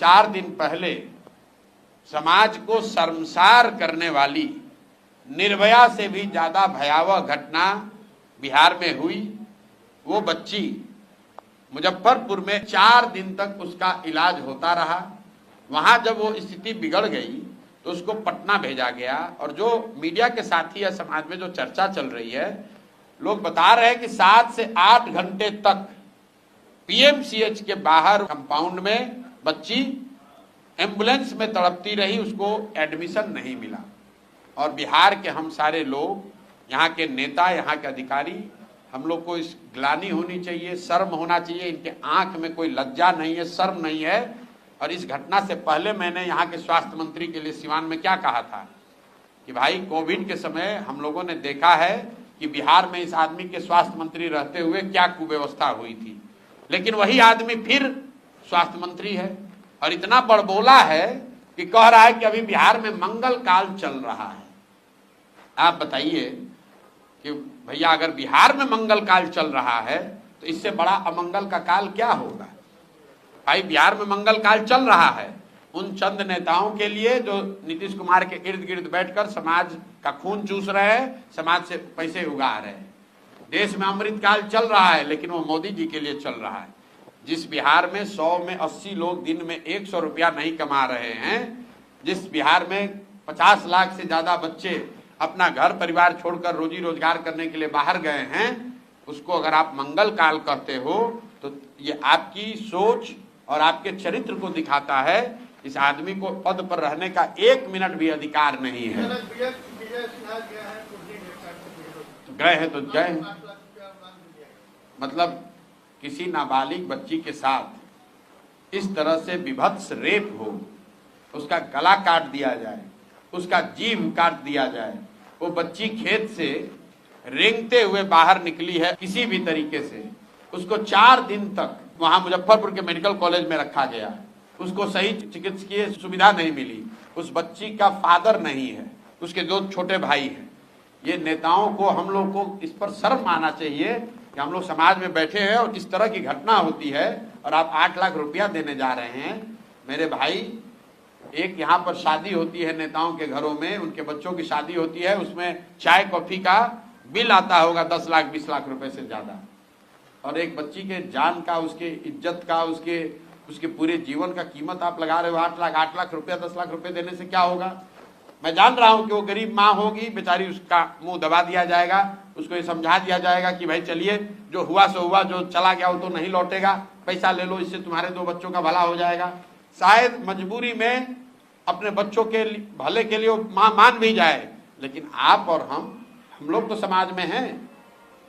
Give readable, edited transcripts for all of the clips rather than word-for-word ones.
4 दिन पहले समाज को शर्मसार करने वाली निर्भया से भी ज्यादा भयावह घटना बिहार में हुई। वो बच्ची मुजफ्फरपुर में 4 दिन तक उसका इलाज होता रहा। वहां जब वो स्थिति बिगड़ गई तो उसको पटना भेजा गया। और जो मीडिया के साथी है, समाज में जो चर्चा चल रही है, लोग बता रहे हैं कि 7 से 8 घंटे तक पीएमसीएच के बाहर कंपाउंड में बच्ची एम्बुलेंस में तड़पती रही, उसको एडमिशन नहीं मिला। और बिहार के हम सारे लोग, यहाँ के नेता, यहाँ के अधिकारी, हम लोग को इस ग्लानि होनी चाहिए, शर्म होना चाहिए। इनके आंख में कोई लज्जा नहीं है, शर्म नहीं है। और इस घटना से पहले मैंने यहाँ के स्वास्थ्य मंत्री के लिए सिवान में क्या कहा था कि भाई कोविड के समय हम लोगों ने देखा है कि बिहार में इस आदमी के स्वास्थ्य मंत्री रहते हुए क्या कुव्यवस्था हुई थी, लेकिन वही आदमी फिर स्वास्थ्य मंत्री है और इतना बड़बोला है कि कह रहा है कि अभी बिहार में मंगल काल चल रहा है। आप बताइए कि भैया अगर बिहार में मंगल काल चल रहा है तो इससे बड़ा अमंगल का काल क्या होगा। भाई बिहार में मंगल काल चल रहा है उन चंद नेताओं के लिए जो नीतीश कुमार के इर्द गिर्द बैठकर समाज का खून चूस रहे हैं, समाज से पैसे उगा रहे हैं। देश में अमृत काल चल रहा है लेकिन वो मोदी जी के लिए चल रहा है। जिस बिहार में 100 में 80 लोग दिन में 100 रुपया नहीं कमा रहे हैं, जिस बिहार में 50 लाख से ज्यादा बच्चे अपना घर परिवार छोड़कर रोजी रोजगार करने के लिए बाहर गए हैं, उसको अगर आप मंगल काल कहते हो तो ये आपकी सोच और आपके चरित्र को दिखाता है। इस आदमी को पद पर रहने का 1 मिनट भी अधिकार नहीं है। गए हैं तो गए, मतलब किसी नाबालिग बच्ची के साथ इस तरह से विभत्स रेप हो, उसका गला काट दिया जाए, उसका जीभ काट दिया जाए। वो बच्ची खेत से रेंगते हुए बाहर निकली है किसी भी तरीके से, उसको 4 दिन तक वहां मुजफ्फरपुर के मेडिकल कॉलेज में रखा गया, उसको सही चिकित्सकीय सुविधा नहीं मिली। उस बच्ची का फादर नहीं है, उसके 2 छोटे भाई हैं। ये नेताओं को, हम लोग को इस पर शर्म आना चाहिए कि हम लोग समाज में बैठे हैं और इस तरह की घटना होती है और आप 8 लाख रुपया देने जा रहे हैं। मेरे भाई, एक यहाँ पर शादी होती है नेताओं के घरों में, उनके बच्चों की शादी होती है, उसमें चाय कॉफी का बिल आता होगा 10 लाख 20 लाख रुपए से ज्यादा। और एक बच्ची के जान का, उसके इज्जत का, उसके पूरे जीवन का कीमत आप लगा रहे हो 8 लाख रुपया। 10 लाख रुपए देने से क्या होगा। मैं जान रहा हूं कि वो गरीब माँ होगी बेचारी, उसका मुंह दबा दिया जाएगा, उसको ये समझा दिया जाएगा कि भाई चलिए जो हुआ सो हुआ, जो चला गया वो तो नहीं लौटेगा, पैसा ले लो, इससे तुम्हारे 2 बच्चों का भला हो जाएगा। शायद मजबूरी में अपने बच्चों के भले के लिए माँ मान भी जाए, लेकिन आप और हम लोग तो समाज में हैं।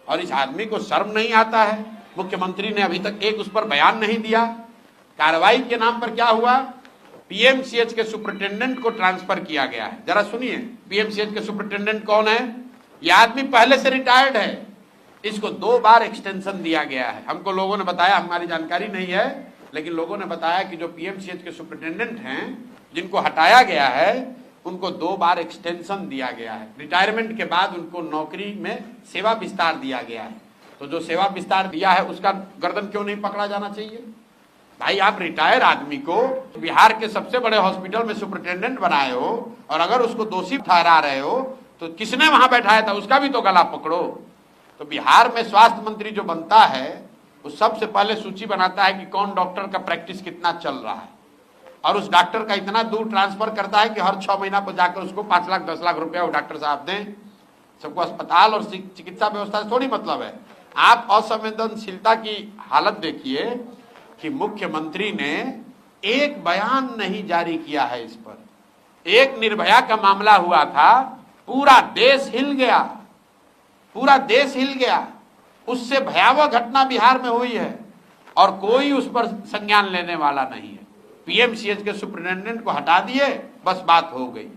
और इस आदमी को शर्म नहीं आता है। मुख्यमंत्री ने अभी तक एक उस पर बयान नहीं दिया। कार्रवाई के नाम पर क्या हुआ, पीएमसीएच के सुपरिटेंडेंट को ट्रांसफर किया गया है। जरा सुनिए, पीएमसीएच के सुपरिटेंडेंट कौन है। यह आदमी पहले से रिटायर्ड है, इसको 2 बार एक्सटेंशन दिया गया है। हमको लोगों ने बताया, हमारी जानकारी नहीं है, लेकिन लोगों ने बताया कि जो पीएमसीएच के सुपरिटेंडेंट हैं जिनको हटाया गया है, उनको 2 बार एक्सटेंशन दिया गया है। रिटायरमेंट के बाद उनको नौकरी में सेवा विस्तार दिया गया है। तो जो सेवा विस्तार दिया है उसका गर्दन क्यों नहीं पकड़ा जाना चाहिए। भाई आप रिटायर आदमी को बिहार के सबसे बड़े हॉस्पिटल में सुपरिटेंडेंट बनाए हो और अगर उसको दोषी ठहरा रहे हो तो किसने वहां बैठाया था, उसका भी तो गला पकड़ो। तो बिहार में स्वास्थ्य मंत्री जो बनता है वो सबसे पहले सूची बनाता है कि कौन डॉक्टर का प्रैक्टिस कितना चल रहा है, और उस डॉक्टर का इतना दूर ट्रांसफर करता है कि हर 6 महीना पर जाकर उसको 5 लाख 10 लाख रुपया वो डॉक्टर साहब दें। सबको अस्पताल और चिकित्सा व्यवस्था से थोड़ी मतलब है। आप असंवेदनशीलता की हालत देखिए कि मुख्यमंत्री ने एक बयान नहीं जारी किया है इस पर। एक निर्भया का मामला हुआ था, पूरा देश हिल गया, पूरा देश हिल गया। उससे भयावह घटना बिहार में हुई है और कोई उस पर संज्ञान लेने वाला नहीं है। पीएमसीएच के सुपरिटेंडेंट को हटा दिए, बस बात हो गई।